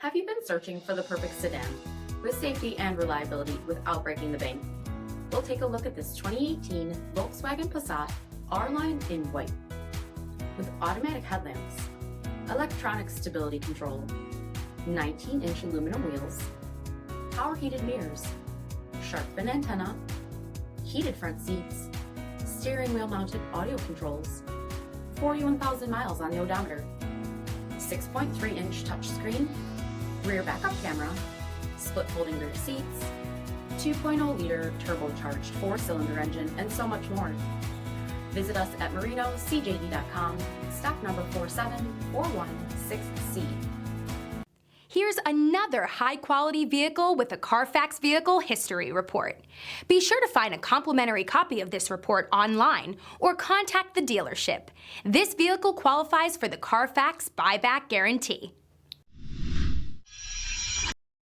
Have you been searching for the perfect sedan with safety and reliability without breaking the bank? We'll take a look at this 2018 Volkswagen Passat R-Line in white. With automatic headlamps, electronic stability control, 19-inch aluminum wheels, power heated mirrors, shark fin antenna, heated front seats, steering wheel mounted audio controls, 41,000 miles on the odometer, 6.3-inch touchscreen, rear backup camera, split folding rear seats, 2.0-liter turbocharged 4-cylinder engine, and so much more. Visit us at MarinoCJD.com, stock number 47416C. Here's another high-quality vehicle with a CARFAX Vehicle History Report. Be sure to find a complimentary copy of this report online or contact the dealership. This vehicle qualifies for the CARFAX Buyback Guarantee.